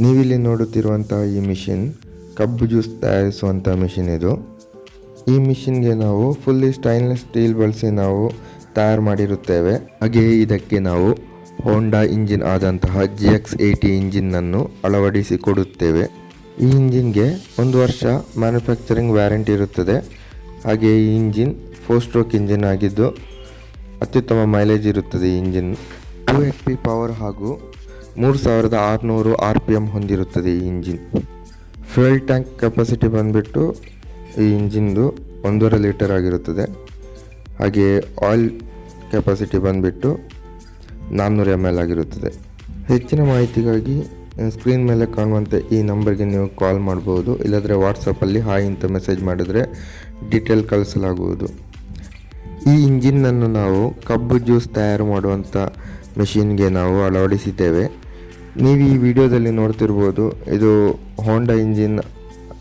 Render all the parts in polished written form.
ನೀವಿಲ್ಲಿ ನೋಡುತ್ತಿರುವಂತಹ ಈ ಮಿಷಿನ್ ಕಬ್ಬು ಜ್ಯೂಸ್ ತಯಾರಿಸುವಂಥ ಮಿಷಿನ್ ಇದು. ಈ ಮಿಷಿನ್ಗೆ ನಾವು ಫುಲ್ಲಿ ಸ್ಟೈನ್ಲೆಸ್ ಸ್ಟೀಲ್ ಬಳಸಿ ನಾವು ತಯಾರು ಮಾಡಿರುತ್ತೇವೆ. ಹಾಗೆಯೇ ಇದಕ್ಕೆ ನಾವು ಹೋಂಡಾ ಇಂಜಿನ್ ಆದಂತಹ GX80 ಇಂಜಿನನ್ನು ಅಳವಡಿಸಿಕೊಡುತ್ತೇವೆ. ಈ ಇಂಜಿನ್ಗೆ 1 ವರ್ಷ ಮ್ಯಾನುಫ್ಯಾಕ್ಚರಿಂಗ್ ವ್ಯಾರಂಟಿ ಇರುತ್ತದೆ. ಹಾಗೆಯೇ ಈ ಇಂಜಿನ್ 4 ಸ್ಟ್ರೋಕ್ ಇಂಜಿನ್ ಆಗಿದ್ದು ಅತ್ಯುತ್ತಮ ಮೈಲೇಜ್ ಇರುತ್ತದೆ. ಈ ಇಂಜಿನ್ 2 HP ಪವರ್ ಹಾಗೂ 3600 RPM ಹೊಂದಿರುತ್ತದೆ. ಈ ಇಂಜಿನ್ ಫ್ಯೂಯಲ್ ಟ್ಯಾಂಕ್ ಕೆಪಾಸಿಟಿ ಬಂದುಬಿಟ್ಟು ಈ ಇಂಜಿನ್ದು 1.5 ಲೀಟರ್ ಆಗಿರುತ್ತದೆ. ಹಾಗೆಯೇ ಆಯಿಲ್ ಕೆಪಾಸಿಟಿ ಬಂದುಬಿಟ್ಟು 400 ml ಆಗಿರುತ್ತದೆ. ಹೆಚ್ಚಿನ ಮಾಹಿತಿಗಾಗಿ ಸ್ಕ್ರೀನ್ ಮೇಲೆ ಕಾಣುವಂತೆ ಈ ನಂಬರ್ಗೆ ನೀವು ಕಾಲ್ ಮಾಡ್ಬೋದು. ಇಲ್ಲಾಂದರೆ ವಾಟ್ಸಪ್ಪಲ್ಲಿ ಹಾಯ್ ಅಂತ ಮೆಸೇಜ್ ಮಾಡಿದರೆ ಡೀಟೇಲ್ ಕಳಿಸಲಾಗುವುದು. ಈ ಇಂಜಿನ್ನನ್ನು ನಾವು ಕಬ್ಬು ಜ್ಯೂಸ್ ತಯಾರು ಮಾಡುವಂಥ ಮೆಷಿನ್ಗೆ ನಾವು ಅಳವಡಿಸಿದ್ದೇವೆ. ನೀವು ಈ ವಿಡಿಯೋದಲ್ಲಿ ನೋಡ್ತಿರ್ಬೋದು, ಇದು ಹೋಂಡಾ ಇಂಜಿನ್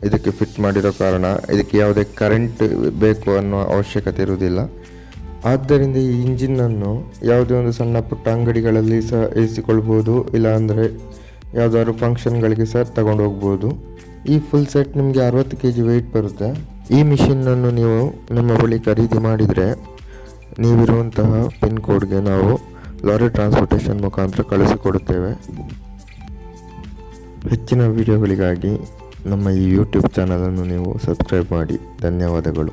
ಇದಕ್ಕೆ ಫಿಟ್ ಮಾಡಿರೋ ಕಾರಣ ಇದಕ್ಕೆ ಯಾವುದೇ ಕರೆಂಟ್ ಬೇಕು ಅನ್ನೋ ಅವಶ್ಯಕತೆ ಇರುವುದಿಲ್ಲ. ಆದ್ದರಿಂದ ಈ ಇಂಜಿನನ್ನು ಯಾವುದೇ ಒಂದು ಸಣ್ಣ ಪುಟ್ಟ ಅಂಗಡಿಗಳಲ್ಲಿ ಸಹ ಇರಿಸಿಕೊಳ್ಬೋದು, ಇಲ್ಲಾಂದರೆ ಯಾವುದಾದ್ರು ಫಂಕ್ಷನ್ಗಳಿಗೆ ಸಹ ತಗೊಂಡು ಹೋಗ್ಬೋದು. ಈ ಫುಲ್ ಸೆಟ್ ನಿಮಗೆ 60 kg ವೆಯ್ಟ್ ಬರುತ್ತೆ. ಈ ಮಿಷಿನ್ನನ್ನು ನೀವು ನಮ್ಮ ಬಳಿ ಖರೀದಿ ಮಾಡಿದರೆ ನೀವಿರುವಂತಹ ಪಿನ್ ಕೋಡ್ಗೆ ನಾವು ಲಾರಿ ಟ್ರಾನ್ಸ್ಪೋರ್ಟೇಷನ್ ಮುಖಾಂತರ ಕಳಿಸಿಕೊಡುತ್ತೇವೆ. ಹೆಚ್ಚಿನ ವಿಡಿಯೋಗಳಿಗಾಗಿ ನಮ್ಮ ಈ ಯೂಟ್ಯೂಬ್ ಚಾನಲನ್ನು ನೀವು ಸಬ್ಸ್ಕ್ರೈಬ್ ಮಾಡಿ. ಧನ್ಯವಾದಗಳು.